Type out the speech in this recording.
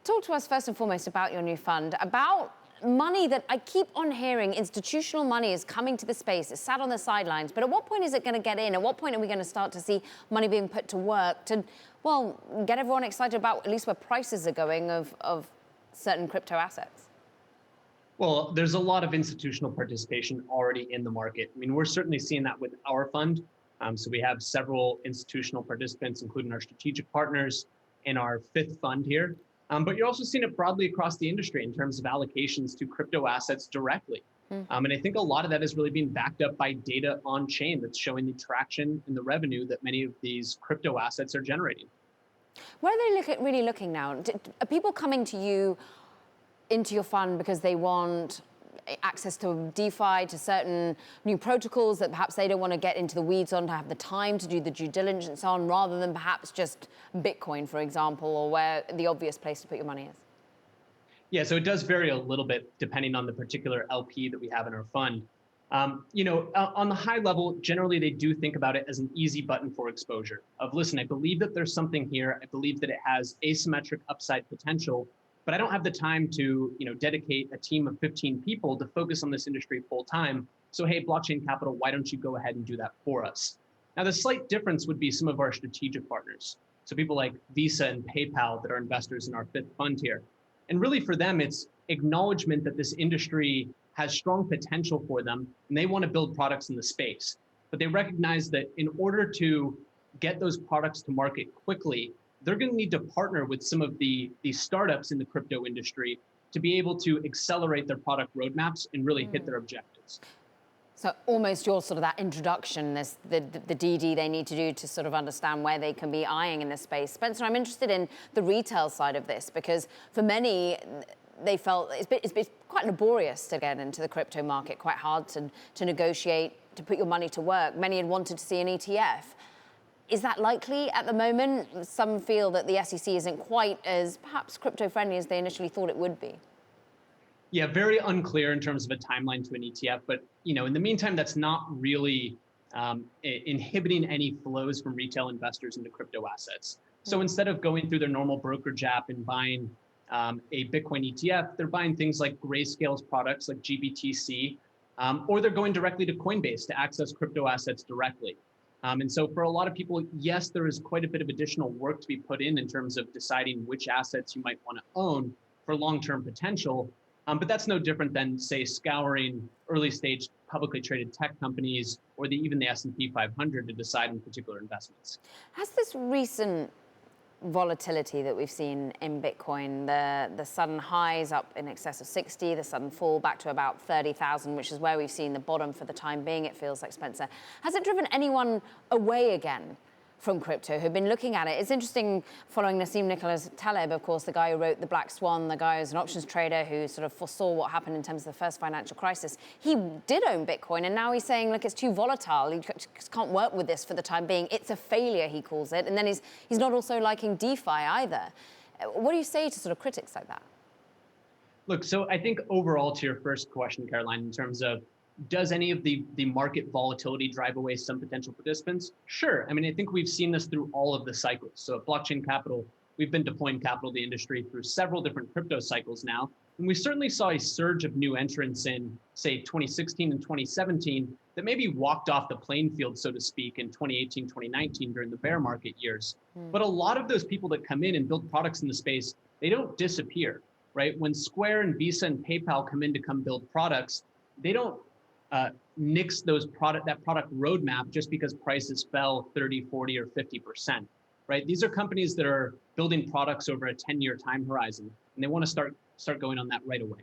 talk to us first and foremost about your new fund, about money that I keep on hearing institutional money is coming to the space. It's sat on the sidelines. But at what point is it going to get in? At what point are we going to start to see money being put to work to, well, get everyone excited about at least where prices are going of certain crypto assets? Well, there's a lot of institutional participation already in the market. I mean, we're certainly seeing that with our fund. So we have several institutional participants, including our strategic partners in our fifth fund here. But you're also seeing it broadly across the industry in terms of allocations to crypto assets directly. And I think a lot of that is really being backed up by data on chain that's showing the traction and the revenue that many of these crypto assets are generating. Where are they really looking now? Are people coming to you into your fund because they want access to DeFi, to certain new protocols that perhaps they don't want to get into the weeds on, to have the time to do the due diligence on, rather than perhaps just Bitcoin, for example, or where the obvious place to put your money is? Yeah, so it does vary a little bit depending on the particular LP that we have in our fund. On the high level, generally they do think about it as an easy button for exposure of, listen, I believe that there's something here. I believe that it has asymmetric upside potential, but I don't have the time to, dedicate a team of 15 people to focus on this industry full time. So, hey, Blockchain Capital, why don't you go ahead and do that for us? Now, the slight difference would be some of our strategic partners. So people like Visa and PayPal that are investors in our fifth fund here. And really for them, it's acknowledgement that this industry has strong potential for them and they want to build products in the space. But they recognize that in order to get those products to market quickly, they're going to need to partner with some of the startups in the crypto industry to be able to accelerate their product roadmaps and really hit their objectives. So almost you're sort of that introduction, the DD they need to do to sort of understand where they can be eyeing in this space. Spencer, I'm interested in the retail side of this because for many, they felt it's been quite laborious to get into the crypto market, quite hard to negotiate, to put your money to work. Many had wanted to see an ETF. Is that likely at the moment? Some feel that the SEC isn't quite as perhaps crypto-friendly as they initially thought it would be. Yeah, very unclear in terms of a timeline to an ETF. But in the meantime, that's not really inhibiting any flows from retail investors into crypto assets. So instead of going through their normal brokerage app and buying a Bitcoin ETF, they're buying things like Grayscale's products like GBTC, or they're going directly to Coinbase to access crypto assets directly. And so for a lot of people, yes, there is quite a bit of additional work to be put in terms of deciding which assets you might want to own for long-term potential. But that's no different than, say, scouring early stage publicly traded tech companies or even the S&P 500 to decide on particular investments. Has this recent volatility that we've seen in Bitcoin, the sudden highs up in excess of 60, the sudden fall back to about 30,000, which is where we've seen the bottom for the time being, it feels like, Spencer. Has it driven anyone away again from crypto who've been looking at it? It's interesting following Nassim Nicholas Taleb, of course, the guy who wrote The Black Swan, the guy who's an options trader who sort of foresaw what happened in terms of the first financial crisis. He did own Bitcoin, and now he's saying, look, it's too volatile. He just can't work with this for the time being. It's a failure, he calls it. And then he's not also liking DeFi either. What do you say to sort of critics like that? Look, so I think overall to your first question, Caroline, in terms of does any of the market volatility drive away some potential participants? Sure. I mean, I think we've seen this through all of the cycles. So at Blockchain Capital, we've been deploying capital to the industry through several different crypto cycles now. And we certainly saw a surge of new entrants in, say, 2016 and 2017 that maybe walked off the playing field, so to speak, in 2018, 2019 during the bear market years. But a lot of those people that come in and build products in the space, they don't disappear, right? When Square and Visa and PayPal come in to come build products, they don't nix that product roadmap just because prices fell 30, 40, or 50%, right? These are companies that are building products over a 10-year time horizon, and they want to start going on that right away.